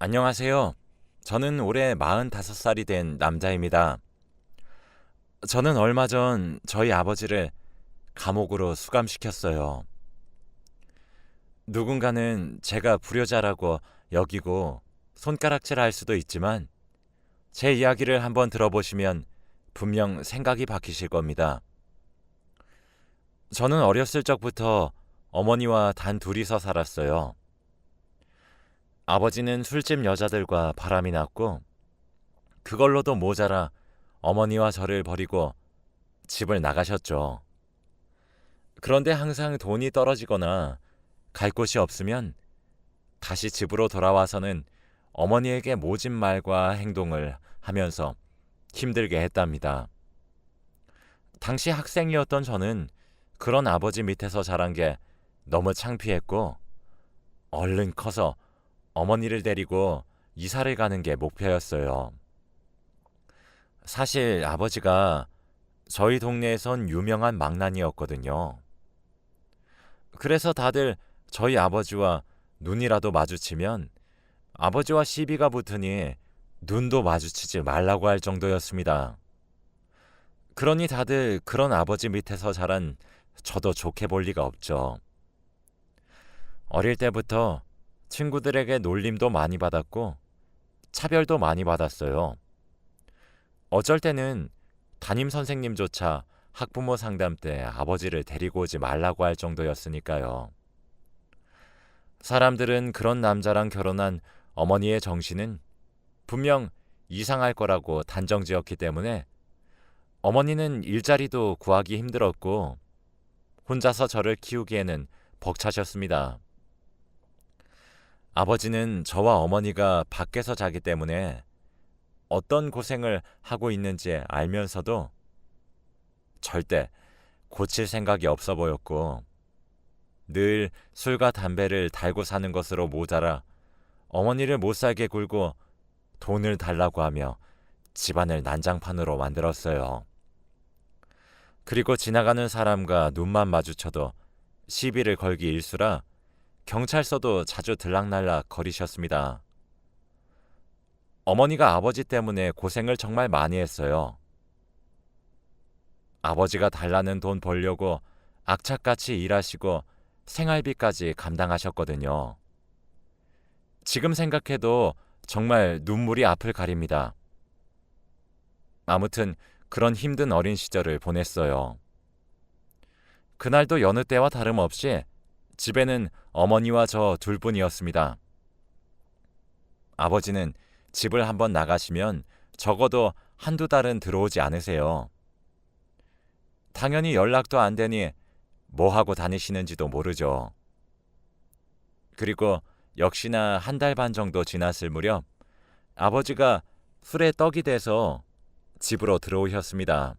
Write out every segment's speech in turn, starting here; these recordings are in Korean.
안녕하세요. 저는 올해 45살이 된 남자입니다. 저는 얼마 전 저희 아버지를 감옥으로 수감시켰어요. 누군가는 제가 불효자라고 여기고 손가락질 할 수도 있지만 제 이야기를 한번 들어보시면 분명 생각이 바뀌실 겁니다. 저는 어렸을 적부터 어머니와 단 둘이서 살았어요. 아버지는 술집 여자들과 바람이 났고 그걸로도 모자라 어머니와 저를 버리고 집을 나가셨죠. 그런데 항상 돈이 떨어지거나 갈 곳이 없으면 다시 집으로 돌아와서는 어머니에게 모진 말과 행동을 하면서 힘들게 했답니다. 당시 학생이었던 저는 그런 아버지 밑에서 자란 게 너무 창피했고 얼른 커서 어머니를 데리고 이사를 가는 게 목표였어요. 사실 아버지가 저희 동네에선 유명한 망나니였거든요. 그래서 다들 저희 아버지와 눈이라도 마주치면 아버지와 시비가 붙으니 눈도 마주치지 말라고 할 정도였습니다. 그러니 다들 그런 아버지 밑에서 자란 저도 좋게 볼 리가 없죠. 어릴 때부터 친구들에게 놀림도 많이 받았고 차별도 많이 받았어요. 어쩔 때는 담임 선생님조차 학부모 상담 때 아버지를 데리고 오지 말라고 할 정도였으니까요. 사람들은 그런 남자랑 결혼한 어머니의 정신은 분명 이상할 거라고 단정지었기 때문에 어머니는 일자리도 구하기 힘들었고 혼자서 저를 키우기에는 벅차셨습니다. 아버지는 저와 어머니가 밖에서 자기 때문에 어떤 고생을 하고 있는지 알면서도 절대 고칠 생각이 없어 보였고 늘 술과 담배를 달고 사는 것으로 모자라 어머니를 못살게 굴고 돈을 달라고 하며 집안을 난장판으로 만들었어요. 그리고 지나가는 사람과 눈만 마주쳐도 시비를 걸기 일쑤라 경찰서도 자주 들락날락 거리셨습니다. 어머니가 아버지 때문에 고생을 정말 많이 했어요. 아버지가 달라는 돈 벌려고 악착같이 일하시고 생활비까지 감당하셨거든요. 지금 생각해도 정말 눈물이 앞을 가립니다. 아무튼 그런 힘든 어린 시절을 보냈어요. 그날도 여느 때와 다름없이 집에는 어머니와 저 둘뿐이었습니다. 아버지는 집을 한번 나가시면 적어도 한두 달은 들어오지 않으세요. 당연히 연락도 안 되니 뭐 하고 다니시는지도 모르죠. 그리고 역시나 한 달 반 정도 지났을 무렵 아버지가 술에 떡이 돼서 집으로 들어오셨습니다.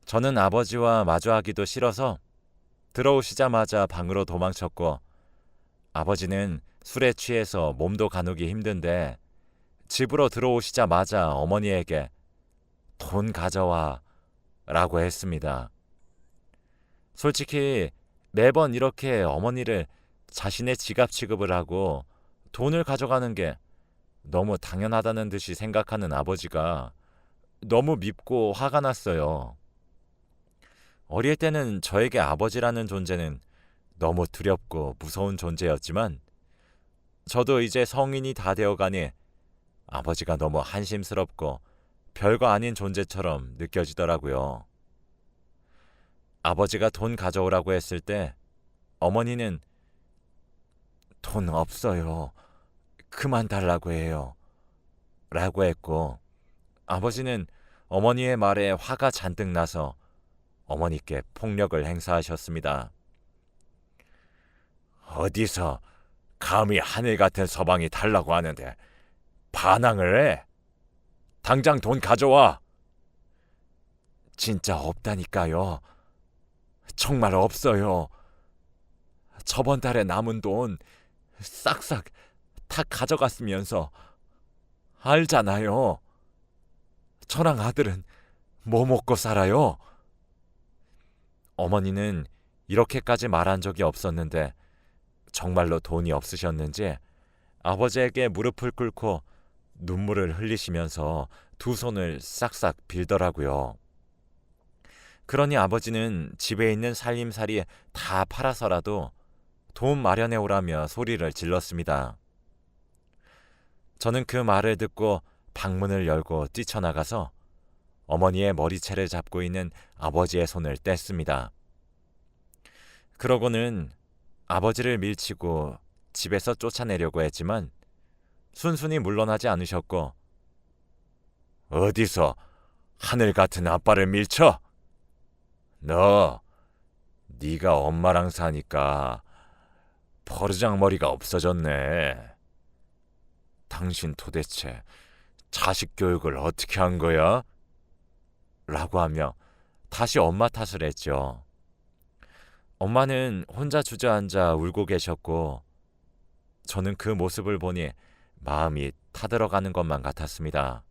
저는 아버지와 마주하기도 싫어서 들어오시자마자 방으로 도망쳤고 아버지는 술에 취해서 몸도 가누기 힘든데 집으로 들어오시자마자 어머니에게 돈 가져와 라고 했습니다. 솔직히 매번 이렇게 어머니를 자신의 지갑 취급을 하고 돈을 가져가는 게 너무 당연하다는 듯이 생각하는 아버지가 너무 밉고 화가 났어요. 어릴 때는 저에게 아버지라는 존재는 너무 두렵고 무서운 존재였지만 저도 이제 성인이 다 되어가니 아버지가 너무 한심스럽고 별거 아닌 존재처럼 느껴지더라고요. 아버지가 돈 가져오라고 했을 때 어머니는 돈 없어요. 그만 달라고 해요. 라고 했고 아버지는 어머니의 말에 화가 잔뜩 나서 어머니께 폭력을 행사하셨습니다. 어디서 감히 하늘 같은 서방이 달라고 하는데 반항을 해? 당장 돈 가져와. 진짜 없다니까요. 정말 없어요. 저번 달에 남은 돈 싹싹 다 가져갔으면서 알잖아요. 저랑 아들은 뭐 먹고 살아요? 어머니는 이렇게까지 말한 적이 없었는데 정말로 돈이 없으셨는지 아버지에게 무릎을 꿇고 눈물을 흘리시면서 두 손을 싹싹 빌더라고요. 그러니 아버지는 집에 있는 살림살이 다 팔아서라도 돈 마련해 오라며 소리를 질렀습니다. 저는 그 말을 듣고 방문을 열고 뛰쳐나가서 어머니의 머리채를 잡고 있는 아버지의 손을 뗐습니다. 그러고는 아버지를 밀치고 집에서 쫓아내려고 했지만 순순히 물러나지 않으셨고, 어디서 하늘 같은 아빠를 밀쳐? 너, 네가 엄마랑 사니까 버르장머리가 없어졌네. 당신 도대체 자식 교육을 어떻게 한 거야? 라고 하며 다시 엄마 탓을 했죠. 엄마는 혼자 주저앉아 울고 계셨고 저는 그 모습을 보니 마음이 타들어가는 것만 같았습니다.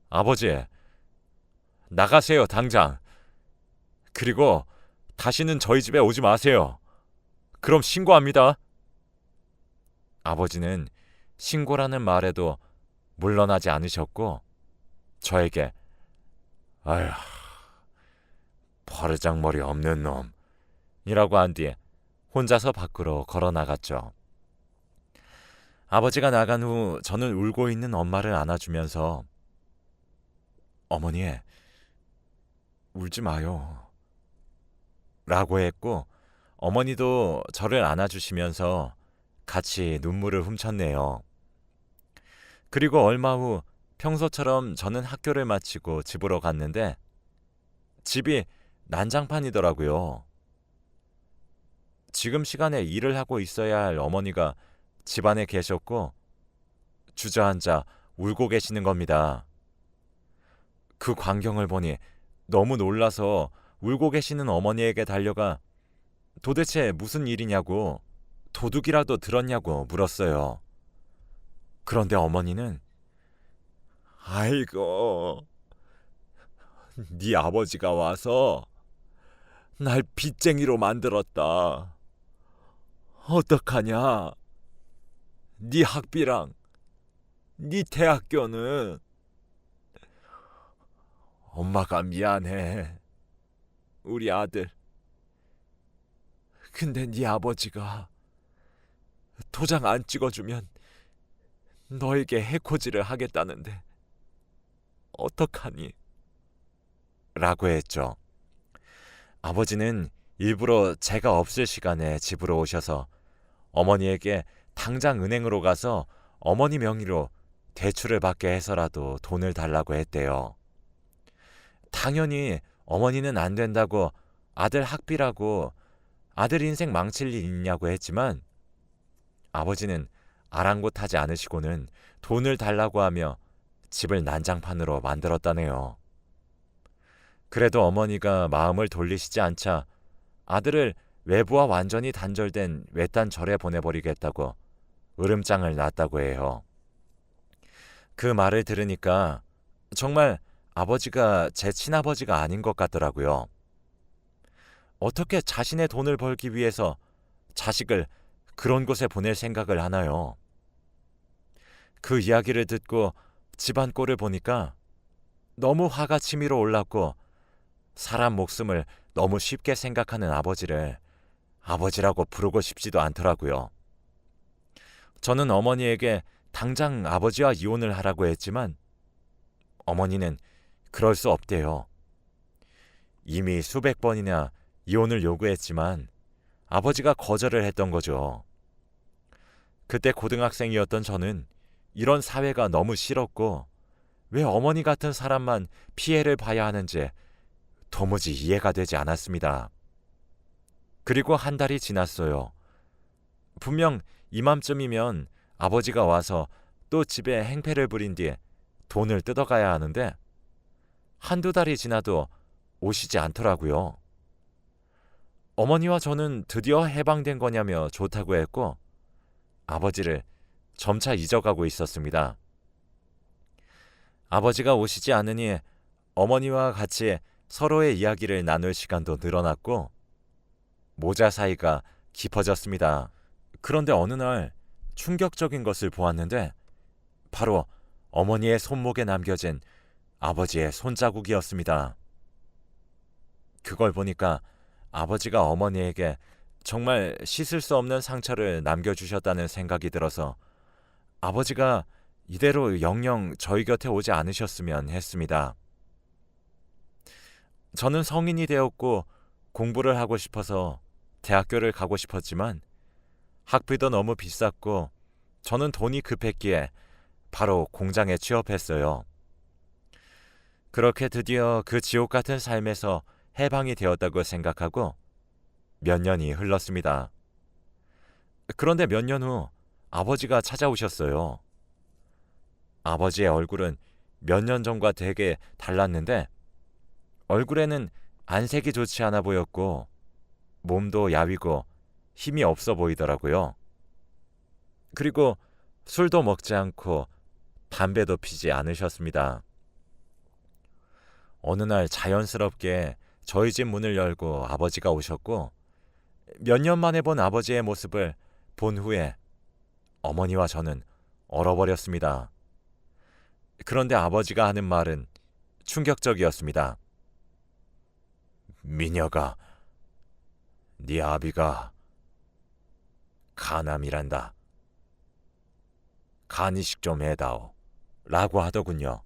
아버지, 나가세요, 당장. 그리고 다시는 저희 집에 오지 마세요. 그럼 신고합니다. 아버지는 신고라는 말에도 물러나지 않으셨고 저에게 아휴, 버르장머리 없는 놈이라고 한 뒤에 혼자서 밖으로 걸어 나갔죠. 아버지가 나간 후 저는 울고 있는 엄마를 안아주면서 어머니, 울지 마요. 라고 했고 어머니도 저를 안아주시면서 같이 눈물을 훔쳤네요. 그리고 얼마 후 평소처럼 저는 학교를 마치고 집으로 갔는데 집이 난장판이더라고요. 지금 시간에 일을 하고 있어야 할 어머니가 집안에 계셨고 주저앉아 울고 계시는 겁니다. 그 광경을 보니 너무 놀라서 울고 계시는 어머니에게 달려가 도대체 무슨 일이냐고, 도둑이라도 들었냐고 물었어요. 그런데 어머니는 아이고, 네 아버지가 와서 날 빚쟁이로 만들었다. 어떡하냐? 네 학비랑 네 대학교는. 엄마가 미안해, 우리 아들. 근데 네 아버지가 도장 안 찍어주면 너에게 해코지를 하겠다는데 어떡하니? 라고 했죠. 아버지는 일부러 제가 없을 시간에 집으로 오셔서 어머니에게 당장 은행으로 가서 어머니 명의로 대출을 받게 해서라도 돈을 달라고 했대요. 당연히 어머니는 안 된다고, 아들 학비라고 아들 인생 망칠 일 있냐고 했지만 아버지는 아랑곳하지 않으시고는 돈을 달라고 하며 집을 난장판으로 만들었다네요. 그래도 어머니가 마음을 돌리시지 않자 아들을 외부와 완전히 단절된 외딴 절에 보내버리겠다고 으름장을 놨다고 해요. 그 말을 들으니까 정말 아버지가 제 친아버지가 아닌 것 같더라고요. 어떻게 자신의 돈을 벌기 위해서 자식을 그런 곳에 보낼 생각을 하나요? 그 이야기를 듣고 집안 꼴을 보니까 너무 화가 치밀어 올랐고 사람 목숨을 너무 쉽게 생각하는 아버지를 아버지라고 부르고 싶지도 않더라고요. 저는 어머니에게 당장 아버지와 이혼을 하라고 했지만 어머니는 그럴 수 없대요. 이미 수백 번이나 이혼을 요구했지만 아버지가 거절을 했던 거죠. 그때 고등학생이었던 저는 이런 사회가 너무 싫었고 왜 어머니 같은 사람만 피해를 봐야 하는지 도무지 이해가 되지 않았습니다. 그리고 한 달이 지났어요. 분명 이맘쯤이면 아버지가 와서 또 집에 행패를 부린 뒤에 돈을 뜯어가야 하는데 한두 달이 지나도 오시지 않더라고요. 어머니와 저는 드디어 해방된 거냐며 좋다고 했고 아버지를 점차 잊어가고 있었습니다. 아버지가 오시지 않으니 어머니와 같이 서로의 이야기를 나눌 시간도 늘어났고 모자 사이가 깊어졌습니다. 그런데 어느 날 충격적인 것을 보았는데 바로 어머니의 손목에 남겨진 아버지의 손자국이었습니다. 그걸 보니까 아버지가 어머니에게 정말 씻을 수 없는 상처를 남겨주셨다는 생각이 들어서 아버지가 이대로 영영 저희 곁에 오지 않으셨으면 했습니다. 저는 성인이 되었고 공부를 하고 싶어서 대학교를 가고 싶었지만 학비도 너무 비쌌고 저는 돈이 급했기에 바로 공장에 취업했어요. 그렇게 드디어 그 지옥 같은 삶에서 해방이 되었다고 생각하고 몇 년이 흘렀습니다. 그런데 몇 년 후 아버지가 찾아오셨어요. 아버지의 얼굴은 몇 년 전과 되게 달랐는데 얼굴에는 안색이 좋지 않아 보였고 몸도 야위고 힘이 없어 보이더라고요. 그리고 술도 먹지 않고 담배도 피지 않으셨습니다. 어느 날 자연스럽게 저희 집 문을 열고 아버지가 오셨고 몇 년 만에 본 아버지의 모습을 본 후에 어머니와 저는 얼어버렸습니다. 그런데 아버지가 하는 말은 충격적이었습니다. 미녀가 네 아비가 간암이란다. 간이식 좀 해다오 라고 하더군요.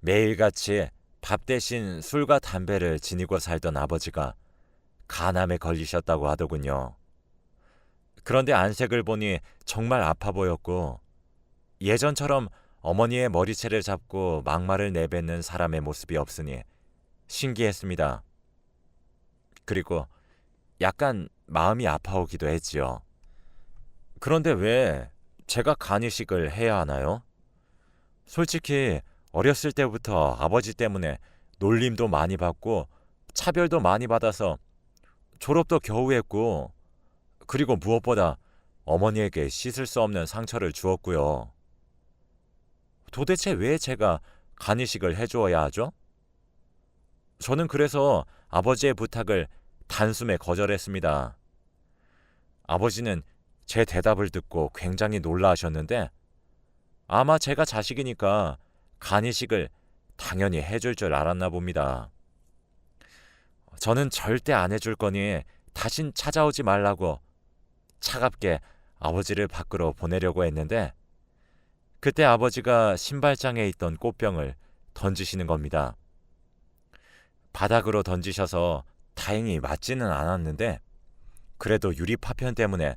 매일같이 밥 대신 술과 담배를 지니고 살던 아버지가 간암에 걸리셨다고 하더군요. 그런데 안색을 보니 정말 아파 보였고 예전처럼 어머니의 머리채를 잡고 막말을 내뱉는 사람의 모습이 없으니 신기했습니다. 그리고 약간 마음이 아파오기도 했지요. 그런데 왜 제가 간이식을 해야 하나요? 솔직히 어렸을 때부터 아버지 때문에 놀림도 많이 받고 차별도 많이 받아서 졸업도 겨우 했고 그리고 무엇보다 어머니에게 씻을 수 없는 상처를 주었고요. 도대체 왜 제가 간이식을 해주어야 하죠? 저는 그래서 아버지의 부탁을 단숨에 거절했습니다. 아버지는 제 대답을 듣고 굉장히 놀라하셨는데 아마 제가 자식이니까 간이식을 당연히 해줄 줄 알았나 봅니다. 저는 절대 안 해줄 거니 다신 찾아오지 말라고 차갑게 아버지를 밖으로 보내려고 했는데 그때 아버지가 신발장에 있던 꽃병을 던지시는 겁니다. 바닥으로 던지셔서 다행히 맞지는 않았는데 그래도 유리 파편 때문에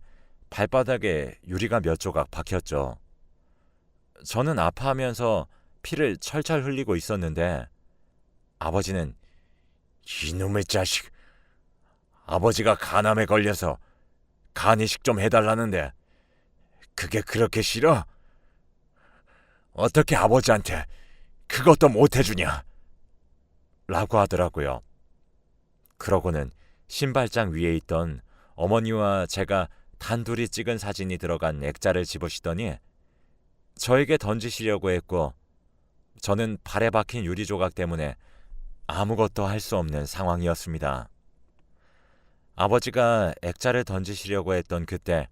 발바닥에 유리가 몇 조각 박혔죠. 저는 아파하면서 피를 철철 흘리고 있었는데 아버지는 이놈의 자식, 아버지가 간암에 걸려서 간이식 좀 해달라는데 그게 그렇게 싫어? 어떻게 아버지한테 그것도 못 해주냐? 라고 하더라고요. 그러고는 신발장 위에 있던 어머니와 제가 단둘이 찍은 사진이 들어간 액자를 집으시더니 저에게 던지시려고 했고 저는 발에 박힌 유리 조각 때문에 아무것도 할 수 없는 상황이었습니다. 아버지가 액자를 던지시려고 했던 그때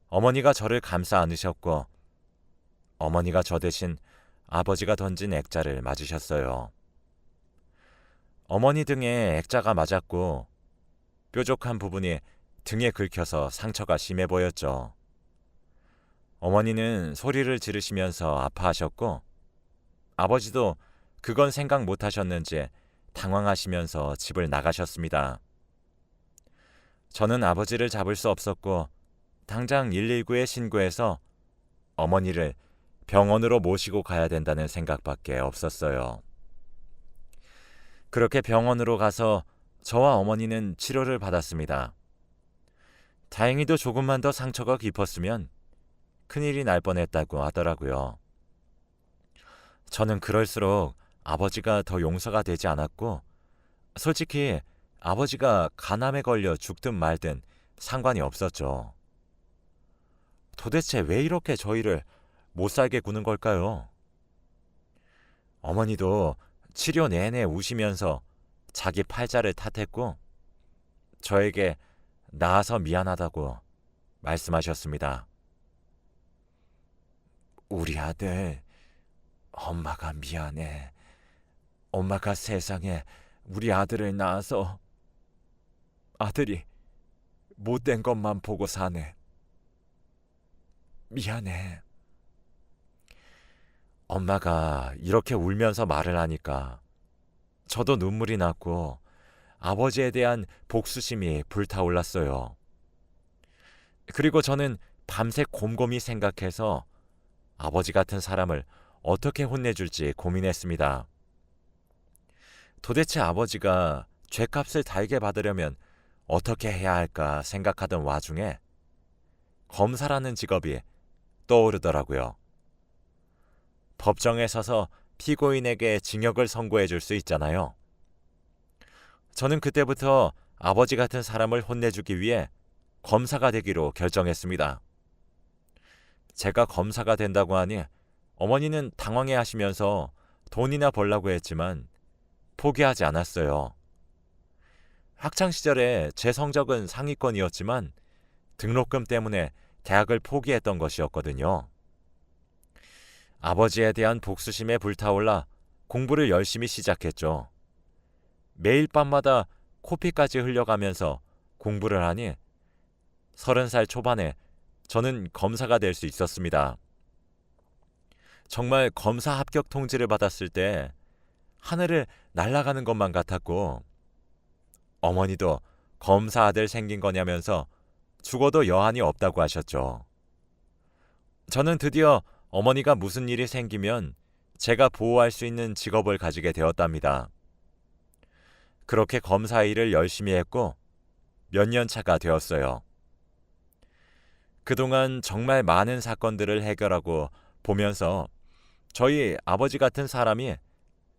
어머니가 저를 감싸 안으셨고 어머니가 저 대신 아버지가 던진 액자를 맞으셨어요. 어머니 등에 액자가 맞았고 뾰족한 부분이 등에 긁혀서 상처가 심해 보였죠. 어머니는 소리를 지르시면서 아파하셨고 아버지도 그건 생각 못하셨는지 당황하시면서 집을 나가셨습니다. 저는 아버지를 잡을 수 없었고 당장 119에 신고해서 어머니를 병원으로 모시고 가야 된다는 생각밖에 없었어요. 그렇게 병원으로 가서 저와 어머니는 치료를 받았습니다. 다행히도 조금만 더 상처가 깊었으면 큰일이 날 뻔했다고 하더라고요. 저는 그럴수록 아버지가 더 용서가 되지 않았고 솔직히 아버지가 간암에 걸려 죽든 말든 상관이 없었죠. 도대체 왜 이렇게 저희를 못살게 구는 걸까요? 어머니도 치료 내내 우시면서 자기 팔자를 탓했고 저에게 나아서 미안하다고 말씀하셨습니다. 우리 아들, 엄마가 미안해. 엄마가 세상에 우리 아들을 낳아서 아들이 못된 것만 보고 사네. 미안해. 엄마가 이렇게 울면서 말을 하니까 저도 눈물이 났고 아버지에 대한 복수심이 불타올랐어요. 그리고 저는 밤새 곰곰이 생각해서 아버지 같은 사람을 어떻게 혼내줄지 고민했습니다. 도대체 아버지가 죗값을 달게 받으려면 어떻게 해야 할까 생각하던 와중에 검사라는 직업이 떠오르더라고요. 법정에 서서 피고인에게 징역을 선고해 줄 수 있잖아요. 저는 그때부터 아버지 같은 사람을 혼내주기 위해 검사가 되기로 결정했습니다. 제가 검사가 된다고 하니 어머니는 당황해 하시면서 돈이나 벌라고 했지만 포기하지 않았어요. 학창시절에 제 성적은 상위권이었지만 등록금 때문에 대학을 포기했던 것이었거든요. 아버지에 대한 복수심에 불타올라 공부를 열심히 시작했죠. 매일 밤마다 코피까지 흘려가면서 공부를 하니 30살 초반에 저는 검사가 될 수 있었습니다. 정말 검사 합격 통지를 받았을 때 하늘을 날아가는 것만 같았고 어머니도 검사 아들 생긴 거냐면서 죽어도 여한이 없다고 하셨죠. 저는 드디어 어머니가 무슨 일이 생기면 제가 보호할 수 있는 직업을 가지게 되었답니다. 그렇게 검사 일을 열심히 했고 몇 년 차가 되었어요. 그동안 정말 많은 사건들을 해결하고 보면서 저희 아버지 같은 사람이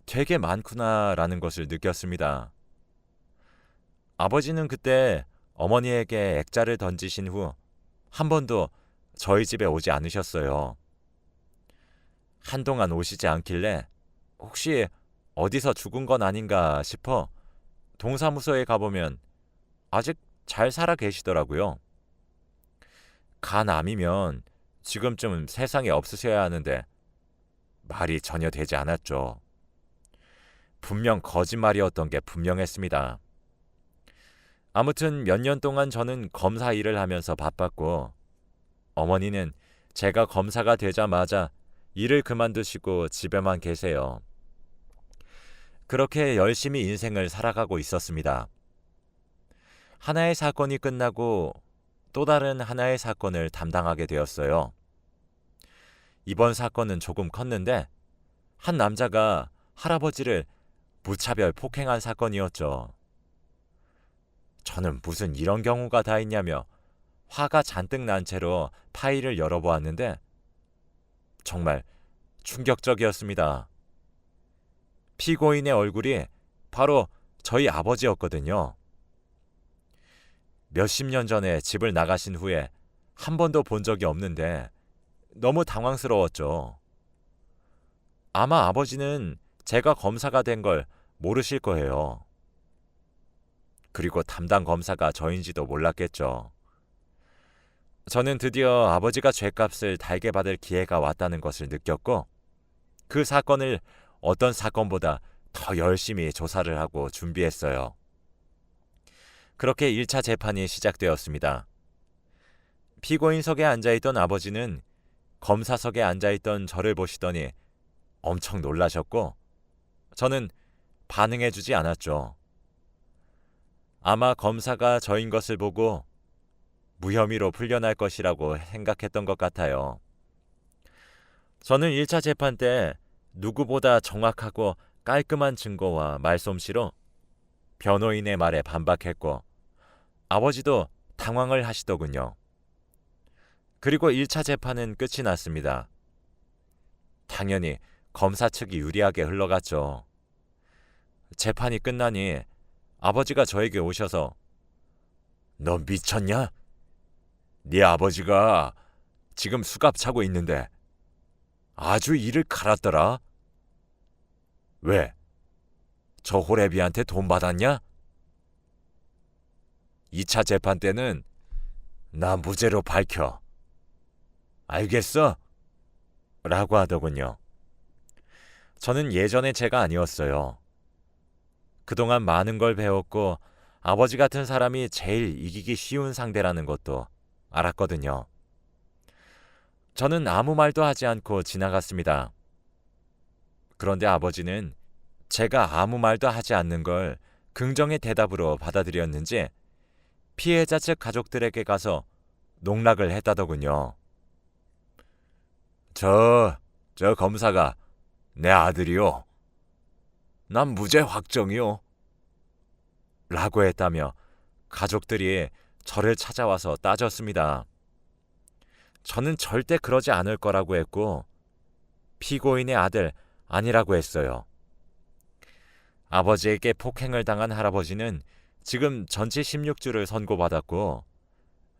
되게 많구나라는 것을 느꼈습니다. 아버지는 그때 어머니에게 액자를 던지신 후 한 번도 저희 집에 오지 않으셨어요. 한동안 오시지 않길래 혹시 어디서 죽은 건 아닌가 싶어 동사무소에 가보면 아직 잘 살아 계시더라고요. 간암이면 지금쯤 세상에 없으셔야 하는데 말이 전혀 되지 않았죠. 분명 거짓말이었던 게 분명했습니다. 아무튼 몇 년 동안 저는 검사 일을 하면서 바빴고 어머니는 제가 검사가 되자마자 일을 그만두시고 집에만 계세요. 그렇게 열심히 인생을 살아가고 있었습니다. 하나의 사건이 끝나고 또 다른 하나의 사건을 담당하게 되었어요. 이번 사건은 조금 컸는데 한 남자가 할아버지를 무차별 폭행한 사건이었죠. 저는 무슨 이런 경우가 다 있냐며 화가 잔뜩 난 채로 파일을 열어보았는데 정말 충격적이었습니다. 피고인의 얼굴이 바로 저희 아버지였거든요. 몇십 년 전에 집을 나가신 후에 한 번도 본 적이 없는데 너무 당황스러웠죠. 아마 아버지는 제가 검사가 된 걸 모르실 거예요. 그리고 담당 검사가 저인지도 몰랐겠죠. 저는 드디어 아버지가 죗값을 달게 받을 기회가 왔다는 것을 느꼈고 그 사건을 어떤 사건보다 더 열심히 조사를 하고 준비했어요. 그렇게 1차 재판이 시작되었습니다. 피고인석에 앉아있던 아버지는 검사석에 앉아있던 저를 보시더니 엄청 놀라셨고 저는 반응해주지 않았죠. 아마 검사가 저인 것을 보고 무혐의로 풀려날 것이라고 생각했던 것 같아요. 저는 1차 재판 때 누구보다 정확하고 깔끔한 증거와 말솜씨로 변호인의 말에 반박했고 아버지도 당황을 하시더군요. 그리고 1차 재판은 끝이 났습니다. 당연히 검사 측이 유리하게 흘러갔죠. 재판이 끝나니 아버지가 저에게 오셔서 너 미쳤냐? 네 아버지가 지금 수갑 차고 있는데 아주 이를 갈았더라. 왜? 저 호래비한테 돈 받았냐? 2차 재판 때는 나 무죄로 밝혀. 알겠어? 라고 하더군요. 저는 예전의 제가 아니었어요. 그동안 많은 걸 배웠고 아버지 같은 사람이 제일 이기기 쉬운 상대라는 것도 알았거든요. 저는 아무 말도 하지 않고 지나갔습니다. 그런데 아버지는 제가 아무 말도 하지 않는 걸 긍정의 대답으로 받아들였는지 피해자 측 가족들에게 가서 농락을 했다더군요. 저 검사가 내 아들이요. 난 무죄 확정이요. 라고 했다며 가족들이 저를 찾아와서 따졌습니다. 저는 절대 그러지 않을 거라고 했고 피고인의 아들 아니라고 했어요. 아버지에게 폭행을 당한 할아버지는 지금 전치 16주를 선고받았고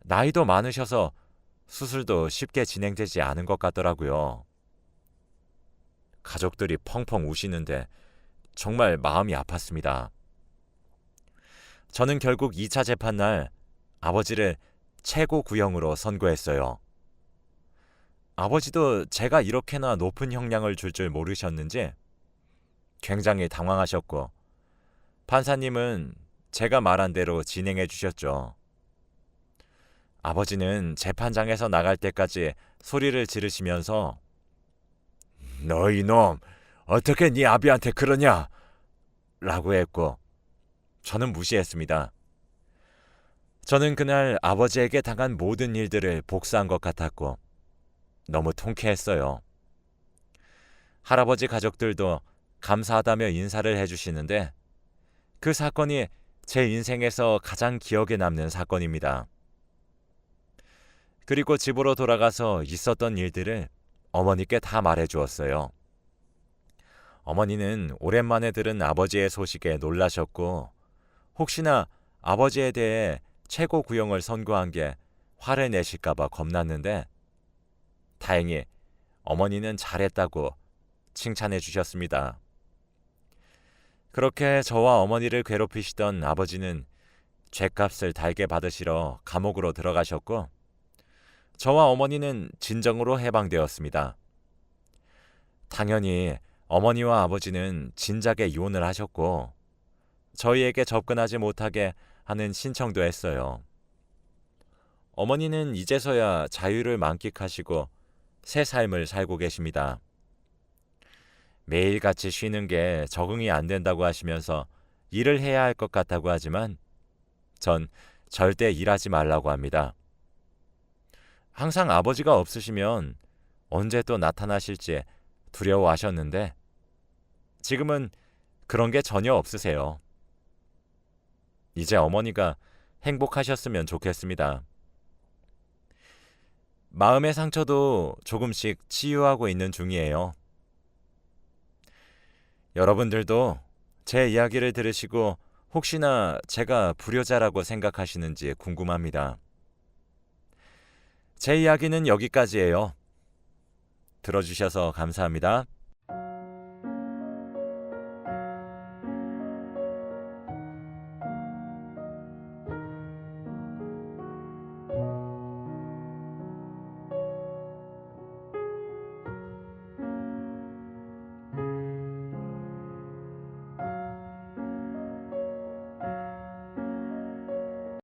나이도 많으셔서 수술도 쉽게 진행되지 않은 것 같더라고요. 가족들이 펑펑 우시는데 정말 마음이 아팠습니다. 저는 결국 2차 재판 날 아버지를 최고 구형으로 선고했어요. 아버지도 제가 이렇게나 높은 형량을 줄 모르셨는지 굉장히 당황하셨고 판사님은 제가 말한 대로 진행해 주셨죠. 아버지는 재판장에서 나갈 때까지 소리를 지르시면서 너 이놈 어떻게 네 아비한테 그러냐? 라고 했고 저는 무시했습니다. 저는 그날 아버지에게 당한 모든 일들을 복수한 것 같았고 너무 통쾌했어요. 할아버지 가족들도 감사하다며 인사를 해주시는데 그 사건이 제 인생에서 가장 기억에 남는 사건입니다. 그리고 집으로 돌아가서 있었던 일들을 어머니께 다 말해주었어요. 어머니는 오랜만에 들은 아버지의 소식에 놀라셨고 혹시나 아버지에 대해 최고 구형을 선고한 게 화를 내실까봐 겁났는데 다행히 어머니는 잘했다고 칭찬해 주셨습니다. 그렇게 저와 어머니를 괴롭히시던 아버지는 죗값을 달게 받으시러 감옥으로 들어가셨고 저와 어머니는 진정으로 해방되었습니다. 당연히 어머니와 아버지는 진작에 이혼을 하셨고 저희에게 접근하지 못하게 하는 신청도 했어요. 어머니는 이제서야 자유를 만끽하시고 새 삶을 살고 계십니다. 매일같이 쉬는 게 적응이 안 된다고 하시면서 일을 해야 할 것 같다고 하지만 전 절대 일하지 말라고 합니다. 항상 아버지가 없으시면 언제 또 나타나실지 두려워하셨는데 지금은 그런 게 전혀 없으세요. 이제 어머니가 행복하셨으면 좋겠습니다. 마음의 상처도 조금씩 치유하고 있는 중이에요. 여러분들도 제 이야기를 들으시고 혹시나 제가 불효자라고 생각하시는지 궁금합니다. 제 이야기는 여기까지예요. 들어주셔서 감사합니다.